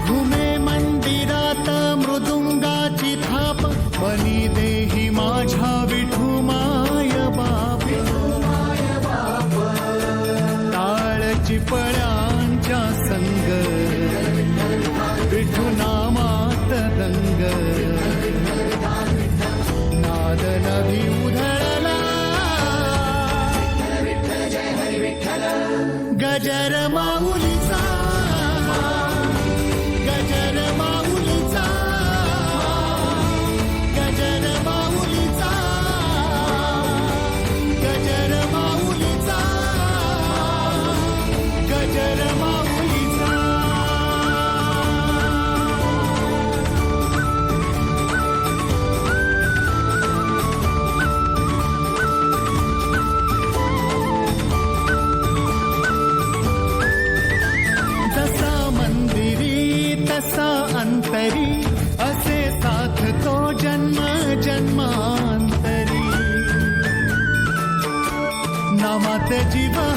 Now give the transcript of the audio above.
घुमे मंदिरात मृदुंगाची थाप बनी देही माझ्या विठू माय बाप टाळची पळ्यांच्या संग विठू नामात रंग नाद नभी उधळला गजर माऊलीचा गजर माऊलीचा गजर माऊलीचा गजर माऊलीचा गजर माऊलीचा जसा मंदिरी तसा अंतरी असे साथ तो जन्म जन्मांतरी नामात जीवा